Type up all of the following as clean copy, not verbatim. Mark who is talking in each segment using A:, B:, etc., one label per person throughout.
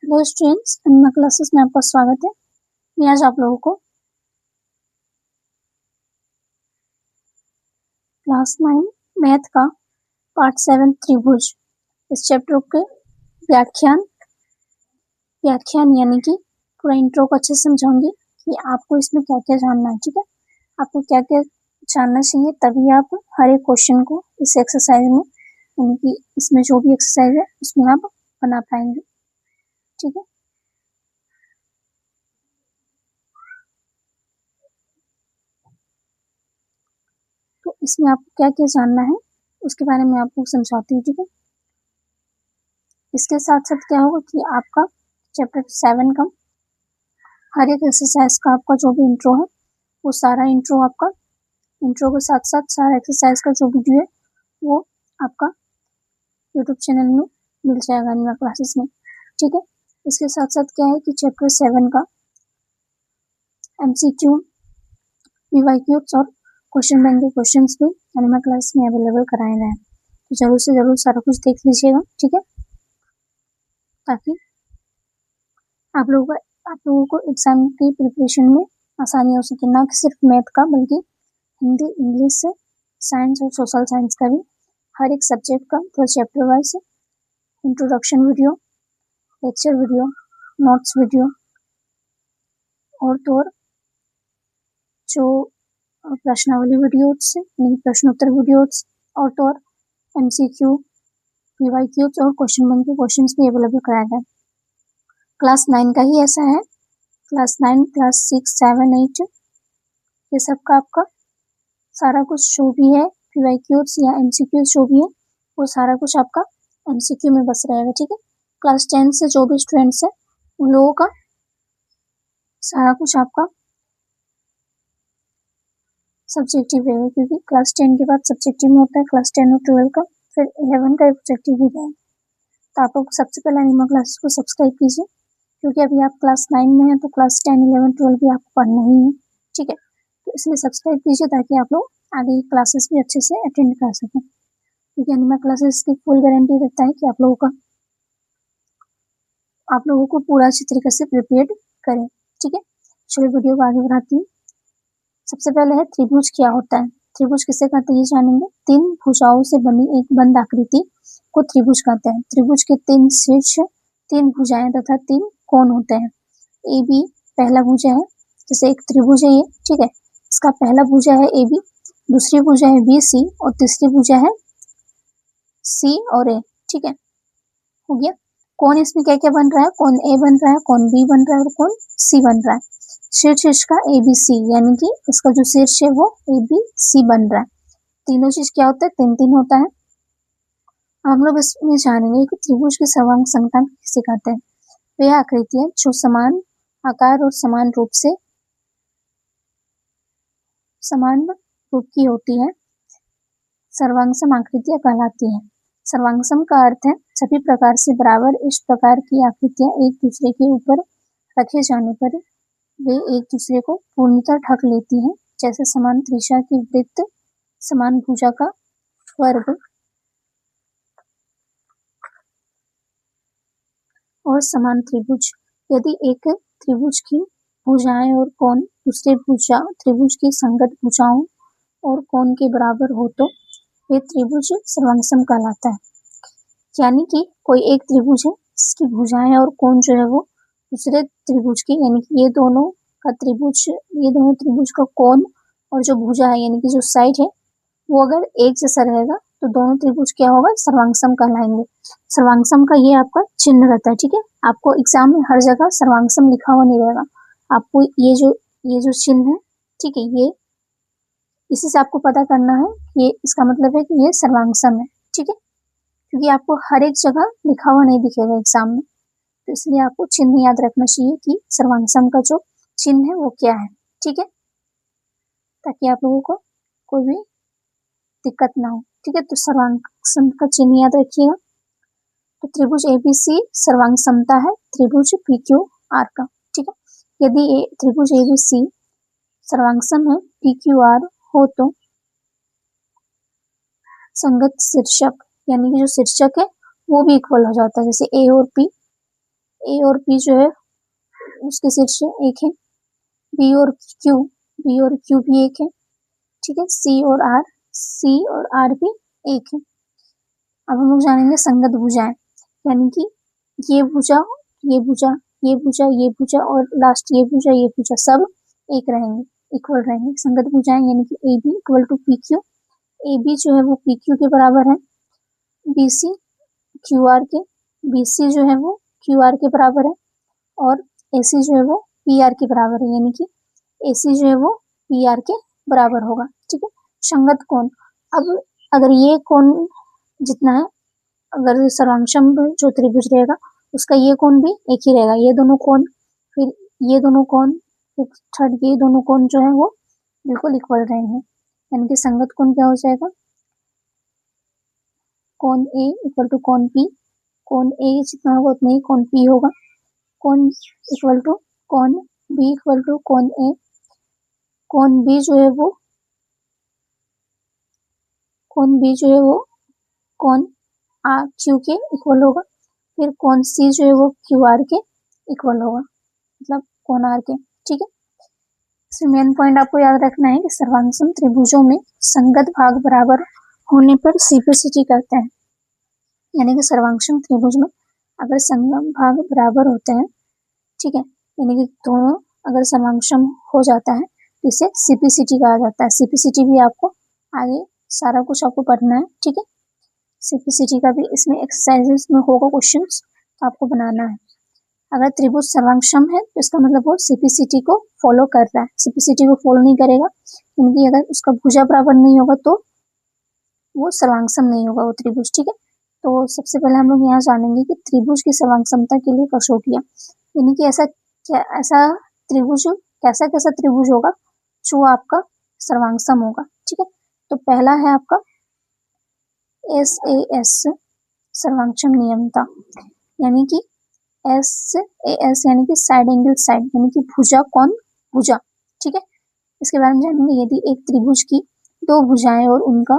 A: Hello students, अन्ना classes में आपका स्वागत है। मैं आज आप लोगों को क्लास 9 मैथ का पार्ट 7 त्रिभुज इस चैप्टर के व्याख्यान यानी कि पूरा इंट्रो को अच्छे से समझाऊंगी कि आपको इसमें क्या क्या जानना है। ठीक है, आपको क्या क्या जानना चाहिए, तभी आप हर एक क्वेश्चन को इस एक्सरसाइज में यानी कि इसमें जो भी एक्सरसाइज है उसमें आप बना पाएंगे। ठीक है, तो इसमें आपको क्या क्या जानना है उसके बारे में आपको समझाती हूँ। ठीक है, इसके साथ साथ क्या होगा कि आपका चैप्टर 7 का हर एक एक्सरसाइज का आपका जो भी इंट्रो है वो सारा इंट्रो आपका इंट्रो के साथ साथ सारा एक्सरसाइज का जो वीडियो है वो आपका यूट्यूब चैनल में मिल जाएगा अन्ना क्लासेस में। ठीक है, इसके साथ साथ क्या है कि चैप्टर 7 का MCQ, VYQs और क्वेश्चन बैंक के क्वेश्चन भी अन्ना क्लास में अवेलेबल कराए गए हैं, तो जरूर से जरूर सारा कुछ देख लीजिएगा। ठीक है, ताकि आप लोगों को एग्जाम की प्रिपरेशन में आसानी हो सके, ना कि सिर्फ मैथ का बल्कि हिंदी, इंग्लिश, साइंस और सोशल साइंस का भी हर एक सब्जेक्ट का पूरा chapter wise introduction video, lecture video, notes video और तो और जो प्रश्नावली वीडियोस यानी प्रश्नोत्तर वीडियोस और तो और MCQ, VYQs और क्वेश्चन बैंक के क्वेश्चंस भी अवेलेबल कराए गए। क्लास 9 का ही ऐसा है, क्लास 9, क्लास 6, 7, 8 ये सब का आपका सारा कुछ जो भी है VYQs या MCQs जो भी है वो सारा कुछ आपका MCQ में बस रहेगा। ठीक है, क्लास 10 से जो भी स्टूडेंट्स है उन लोगों का सारा कुछ आपका सब्जेक्टिव रहेगा, क्योंकि क्लास 10 के बाद सब्जेक्टिव में होता है क्लास 10 और 12 का, फिर 11 का ऑब्जेक्टिव भी रहेगा। तो आप लोग सबसे पहले एनिमा क्लासेस को सब्सक्राइब कीजिए, क्योंकि अभी आप क्लास 9 में हैं तो क्लास 10, 11, 12 भी आपको पढ़ना ही है। ठीक है, तो इसलिए सब्सक्राइब कीजिए ताकि आप लोग आगे की क्लासेस भी अच्छे से अटेंड कर सकें, क्योंकि एनिमा क्लासेस की फुल गारंटी रहता है कि आप लोगों को पूरा अच्छी तरीके से प्रिपेयर करें। ठीक है, चलिए वीडियो को आगे बढ़ाती हूँ। सबसे पहले है त्रिभुज क्या होता है। त्रिभुज किसे कहते हैं ये जानेंगे। 3 भुजाओं से बनी एक बंद आकृति को त्रिभुज कहते हैं। त्रिभुज के 3 शीर्ष, 3 भुजाएं तथा 3 कोण होते हैं। AB पहला भुजा है, जैसे एक त्रिभुज है ये। ठीक है, इसका पहला भुजा है AB, दूसरी भुजा है BC और तीसरी भुजा है C और A। ठीक है, हो गया। कोण इसमें क्या क्या बन रहा है, कोण A बन रहा है, कोण B बन रहा है और कोण C बन रहा है। शीर्ष इसका ABC यानी कि इसका जो शीर्ष है वो ABC बन रहा है। तीनों चीज क्या होता है, 3-3 होता है। हम लोग इसमें जानेंगे कि त्रिभुज की सर्वांग संगठन किसे कहते हैं। वे आकृतियां जो समान आकार और समान रूप की होती है सर्वांगसम आकृतियां कहलाती हैं। सर्वांगसम का अर्थ है सभी प्रकार से बराबर। इस प्रकार की आकृतियां एक दूसरे के ऊपर रखे जाने पर वे एक दूसरे को पूर्णतः ढक लेती हैं, जैसे समान त्रिज्या की वृत्त, समान भुजा का वर्ग और समान त्रिभुज। यदि एक त्रिभुज की भुजाएं और कोण दूसरे त्रिभुज की संगत भुजाओं और कोण के बराबर हो तो वे त्रिभुज सर्वांगसम कहलाता है। यानी कि कोई एक त्रिभुज है जिसकी भुजाएं और कोण जो है वो दूसरे त्रिभुज की यानी कि ये दोनों त्रिभुज का कोण और जो भुजा है यानी कि जो साइड है वो अगर एक जैसा रहेगा तो दोनों त्रिभुज क्या होगा, सर्वांगसम कहलाएंगे। सर्वांगसम का ये आपका चिन्ह रहता है। ठीक है, आपको एग्जाम में हर जगह सर्वांगसम लिखा हुआ नहीं रहेगा, आपको ये जो चिन्ह है, ठीक है, ये इसी से आपको पता करना है, ये इसका मतलब है कि ये सर्वांगसम है। ठीक है, क्योंकि आपको हर एक जगह लिखा हुआ नहीं दिखेगा एग्जाम में, तो इसलिए आपको चिन्ह याद रखना चाहिए कि सर्वांगसम का जो चिन्ह है वो क्या है। ठीक है, ताकि आप लोगों को कोई भी दिक्कत ना हो। ठीक है, तो सर्वांगसम का चिन्ह याद रखिएगा। तो त्रिभुज ABC सर्वांग समता है त्रिभुज PQR का। ठीक है, यदि त्रिभुज ABC सर्वांगसम है PQR हो तो संगत शीर्षक यानी कि जो शीर्षक है वो भी इक्वल हो जाता है। जैसे A और P ए और पी जो है उसके शीर्ष एक है, बी और क्यू भी एक है, ठीक है, सी और आर भी एक है। अब हम लोग जानेंगे संगत भुजाएं, यानी कि ये भुजा ये भुजा ये भुजा ये भुजा और लास्ट ये भुजा सब एक रहेंगे, इक्वल रहेंगे। संगत भुजाएं यानी कि A B equal to P Q, A B जो है वो पी क्यू के बराबर है, बी सी क्यू आर के, बी सी जो है वो क्यू आर के बराबर है और ए सी जो है वो पी आर के बराबर है, यानी कि ए सी जो है वो पी आर के बराबर होगा, ठीक है। संगत कोण, अब अगर ये कोण जितना है, अगर सर्वांगसम जो त्रिभुज रहेगा उसका ये कोण भी एक ही रहेगा, ये दोनों कोण, फिर ये दोनों कोण, फिर थर्ड ये दोनों कोण जो है वो बिल्कुल इक्वल रहेंगे, यानी कि संगत कोण क्या हो जाएगा, कोण ए इक्वल टू कोण पी, कोण ए जितना होगा उतना ही कोण पी होगा, कोण इक्वल टू कोण बी इक्वल टू कोण ए, कोण बी जो है वो कोण आर क्यू के इक्वल होगा, फिर कोण सी जो है वो क्यू आर के इक्वल होगा, मतलब कोण आर के, ठीक है। इसमें मेन पॉइंट आपको याद रखना है कि सर्वांगसम त्रिभुजों में संगत भाग बराबर होने पर सीपीसीटी करते हैं, यानी कि सर्वांगसम त्रिभुज में अगर संगत भाग बराबर होते हैं, ठीक है, यानी कि दोनों अगर सर्वांगसम हो जाता है तो इसे सीपीसीटी कहा जाता है। सीपीसीटी भी आपको आगे सारा कुछ आपको पढ़ना है, ठीक है। सीपीसीटी का भी इसमें एक्सरसाइजेस में होगा क्वेश्चंस, तो आपको बनाना है। अगर त्रिभुज सर्वांगसम है तो इसका मतलब वो सीपीसीटी को फॉलो कर रहा है, सीपीसीटी को फॉलो नहीं करेगा, यानी अगर उसका भुजा बराबर नहीं होगा तो वो सर्वांगसम नहीं होगा वो त्रिभुज, ठीक है। तो सबसे पहले हम लोग यहाँ जानेंगे कि त्रिभुज की सर्वांगसमता के लिए कसौटियां, यानी कि ऐसा त्रिभुज कैसा त्रिभुज होगा जो आपका सर्वांगसम होगा, ठीक है। तो पहला है आपका SAS सर्वांगसम नियमता, यानी कि SAS यानी कि साइड एंगल साइड, यानी कि भुजा कोण भुजा, ठीक है। इसके बारे में जानेंगे, यदि एक त्रिभुज की दो भुजाएं और उनका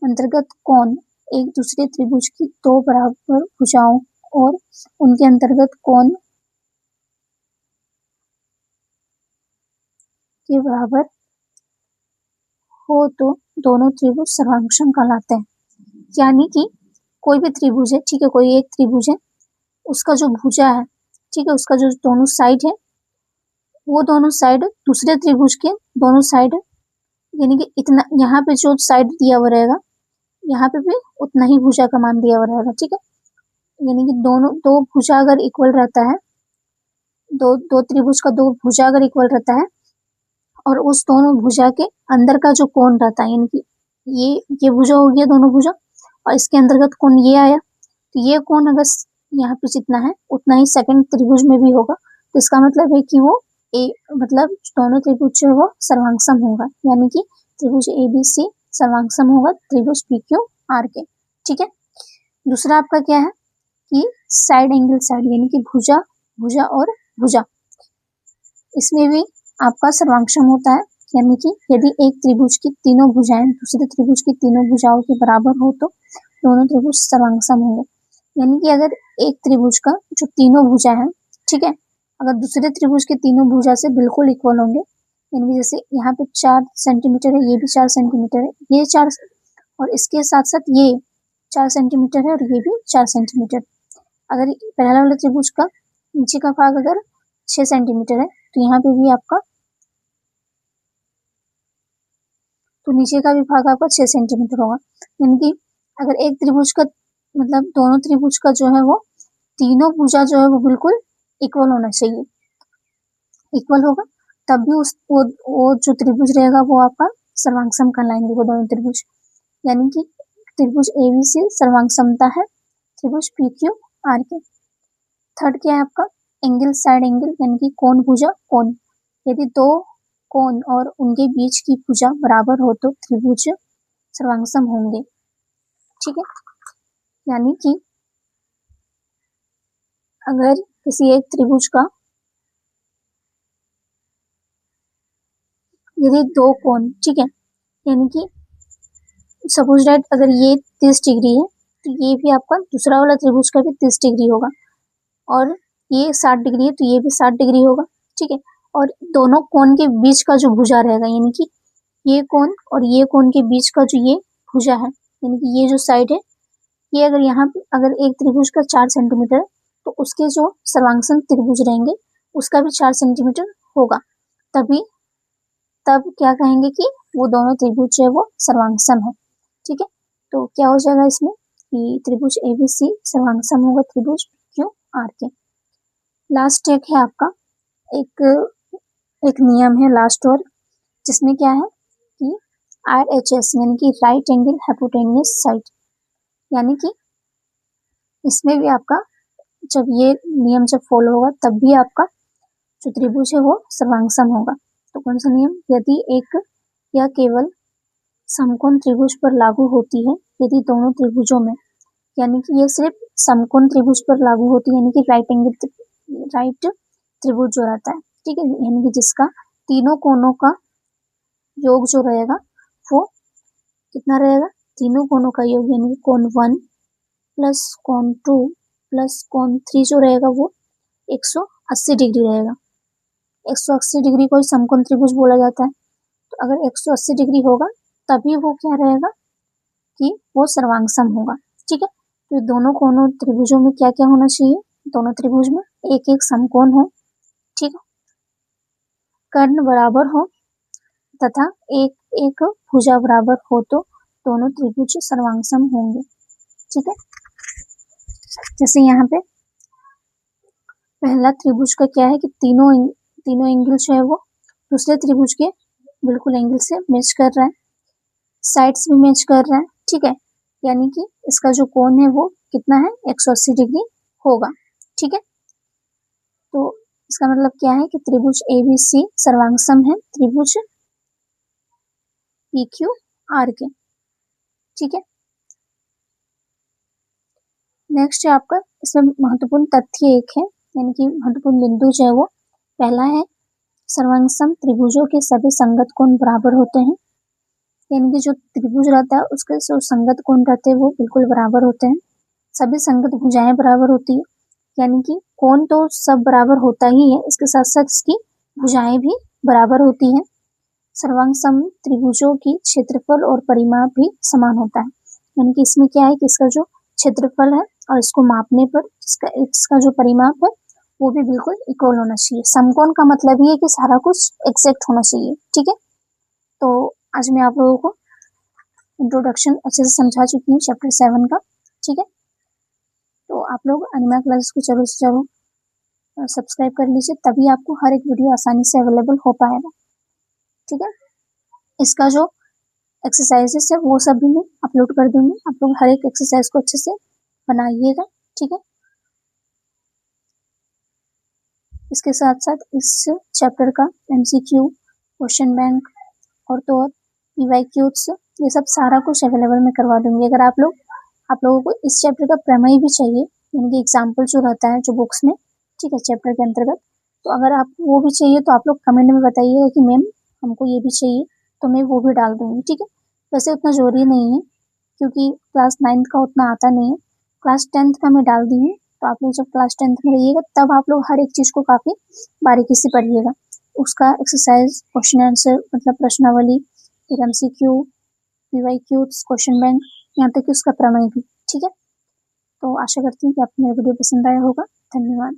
A: अंतर्गत कोण एक दूसरे त्रिभुज की दो बराबर भुजाओं और उनके अंतर्गत कोण के बराबर हो तो दोनों त्रिभुज सर्वांगसम कहलाते हैं। यानी कि कोई भी त्रिभुज है, ठीक है, कोई एक त्रिभुज है, उसका जो भुजा है, ठीक है, उसका जो दोनों साइड है वो दोनों साइड दूसरे त्रिभुज के दोनों साइड, यानी कि इतना यहाँ पे जो साइड दिया हुआ रहेगा यहाँ पे भी उतना ही भुजा का मान दिया हुआ रहेगा, ठीक है। यानी कि दो भुजा अगर इक्वल रहता है, दो त्रिभुज का दो भुजा अगर इक्वल रहता है और उस दोनों भुजा के अंदर का जो कोण रहता है, यानी कि ये भुजा हो गया दोनों भुजा और इसके अंतर्गत कोण ये आया, तो ये कोण अगर यहाँ पे जितना है उतना ही सेकंड त्रिभुज में भी होगा, तो इसका मतलब है कि वो मतलब दोनों त्रिभुज जो है वो सर्वांगसम होगा, यानी कि त्रिभुज ABC सर्वांगसम होगा त्रिभुज PQR के, ठीक है। दूसरा आपका क्या है कि साइड एंगल साइड, यानी कि भुजा और भुजा, इसमें भी आपका सर्वांगसम होता है, यानी कि यदि एक त्रिभुज की तीनों भुजाएं दूसरे त्रिभुज की तीनों भुजाओं के बराबर हो तो दोनों त्रिभुज सर्वांगसम होंगे। यानी कि अगर एक त्रिभुज का जो तीनों भुजा है, ठीक है, अगर दूसरे त्रिभुज के तीनों भुजा से बिल्कुल इक्वल होंगे, यानी कि जैसे यहाँ पे 4 सेंटीमीटर है, ये भी 4 सेंटीमीटर है, ये 4 और इसके साथ साथ ये 4 सेंटीमीटर है और ये भी 4 सेंटीमीटर, अगर पहला वाला त्रिभुज का नीचे का भाग अगर 6 सेंटीमीटर है तो यहाँ पे भी आपका तो नीचे का भी भाग आपका 6 सेंटीमीटर होगा। यानी कि अगर एक त्रिभुज का मतलब दोनों त्रिभुज का जो है वो तीनों भुजा जो है वो बिल्कुल इक्वल होना चाहिए, इक्वल होगा तब भी वो जो त्रिभुज रहेगा वो आपका सर्वांगसम कहलाएंगे वो दोनों त्रिभुज, यानी कि त्रिभुज ABC सर्वांगसमता है त्रिभुज PQR के। थर्ड क्या है आपका एंगल साइड एंगल, यानी कि कोण भुजा कोण, यदि दो कोण और उनके बीच की भुजा बराबर हो तो त्रिभुज सर्वांगसम होंगे, ठीक है। यानी कि अगर किसी एक त्रिभुज का यदि दो कोण, ठीक है, यानी कि सपोज दैट अगर ये 30 डिग्री है तो ये भी आपका दूसरा वाला त्रिभुज का भी 30 डिग्री होगा, और ये 60 डिग्री है तो ये भी 60 डिग्री होगा, ठीक है। और दोनों कोण के बीच का जो भुजा रहेगा, यानी कि ये कोण और ये कोण के बीच का जो ये भुजा है, यानी कि ये जो साइड है, ये अगर यहाँ पे अगर एक त्रिभुज का 4 सेंटीमीटर, तो उसके जो सर्वांगसम त्रिभुज रहेंगे उसका भी 4 सेंटीमीटर होगा, तब क्या कहेंगे कि वो दोनों त्रिभुज जो है वो सर्वांगसम है, ठीक है। तो क्या हो जाएगा इसमें कि त्रिभुज ABC सर्वांगसम होगा त्रिभुज PQR के। लास्ट एक है आपका एक नियम है लास्ट और, जिसमें क्या है कि RHS यानी कि राइट एंगल हाइपोटेन्यूज साइड, यानी कि इसमें भी आपका जब ये नियम जब फॉलो होगा तब भी आपका जो त्रिभुज है वो सर्वांगसम होगा। तो कौन सा नियम? यदि एक या केवल समकोण त्रिभुज पर लागू होती है, यदि दोनों त्रिभुजों में, यानी कि ये सिर्फ समकोण त्रिभुज पर लागू होती है, यानी कि राइट त्रिभुज जो रहता है, ठीक है, यानी कि जिसका तीनों कोणों का योग जो रहेगा वो कितना रहेगा? तीनों कोणों का योग, यानी कोण 1 प्लस कोण 2 प्लस कोण 3 जो रहेगा वो 180 डिग्री रहेगा। 180 डिग्री को समकोण त्रिभुज बोला जाता है। तो अगर 180 डिग्री होगा तभी वो क्या रहेगा कि वो सर्वांगसम होगा, ठीक है। तो दोनों कोणों त्रिभुजों में क्या क्या होना चाहिए? दोनों त्रिभुज में एक एक समकोण हो, ठीक है, कर्ण बराबर हो तथा एक एक भुजा बराबर हो, तो दोनों त्रिभुज सर्वांगसम होंगे, ठीक है। जैसे यहाँ पे पहला त्रिभुज का क्या है कि तीनों एंगल जो है वो दूसरे त्रिभुज के बिल्कुल एंगल से मैच कर रहा है, साइड्स भी मैच कर रहा है, ठीक है, यानी कि इसका जो कोण है वो कितना है? 180 डिग्री होगा, ठीक है। तो इसका मतलब क्या है कि त्रिभुज ABC सर्वांगसम है त्रिभुज PQR के, ठीक है। नेक्स्ट है आपका, इसमें महत्वपूर्ण तथ्य एक है, यानी कि महत्वपूर्ण बिंदु जो है वो पहला है सर्वांगसम त्रिभुजों के सभी संगत कोण बराबर होते हैं, यानी कि जो त्रिभुज रहता है उसके जो संगत कोण रहते हैं वो बिल्कुल बराबर होते हैं। सभी संगत भुजाएं बराबर होती है, यानी कि कोण तो सब बराबर होता ही है, इसके साथ साथ इसकी भुजाएं भी बराबर होती हैं। सर्वांगसम त्रिभुजों की क्षेत्रफल और परिमाप भी समान होता है, यानी कि इसमें क्या है कि इसका जो क्षेत्रफल है और इसको मापने पर इसका जो परिमाप है वो भी बिल्कुल इक्वल होना चाहिए। समकोण का मतलब ये है कि सारा कुछ एक्जेक्ट होना चाहिए, ठीक है। तो आज मैं आप लोगों को इंट्रोडक्शन अच्छे से समझा चुकी हूँ चैप्टर 7 का, ठीक है। तो आप लोग अनिमा क्लासेस को जरूर से जरूर सब्सक्राइब कर लीजिए, तभी आपको हर एक वीडियो आसानी से अवेलेबल हो पाएगा, ठीक है। इसका जो एक्सरसाइजेस है वो सब भी मैं अपलोड कर दूंगी, आप लोग हर एक एक्सरसाइज को अच्छे से बनाइएगा, ठीक है। इसके साथ साथ इस चैप्टर का MCQ, क्वेश्चन बैंक और तो और PYQs, ये सब सारा कुछ अवेलेबल मैं करवा दूंगी। अगर आप लोगों को इस चैप्टर का प्रमेय भी चाहिए, यानी कि एग्जाम्पल जो रहता है जो बुक्स में, ठीक है, चैप्टर के अंतर्गत, तो अगर आप वो भी चाहिए तो आप लोग कमेंट में बताइएगा कि मैम हमको ये भी चाहिए, तो मैं वो भी डाल दूंगी, ठीक है। वैसे उतना जरूरी नहीं है क्योंकि क्लास 9th का उतना आता नहीं है, क्लास 10th का मैं डाल दी हूँ। तो आप लोग जब क्लास 10th में रहिएगा तब आप लोग हर एक चीज़ को काफ़ी बारीकी से पढ़िएगा, उसका एक्सरसाइज, क्वेश्चन आंसर, मतलब प्रश्नावली, फिर MCQ, PYQ, क्वेश्चन बैंक, यहाँ तक कि उसका प्रमेय भी, ठीक है। तो आशा करती हूँ कि आपको मेरा वीडियो पसंद आया होगा। धन्यवाद।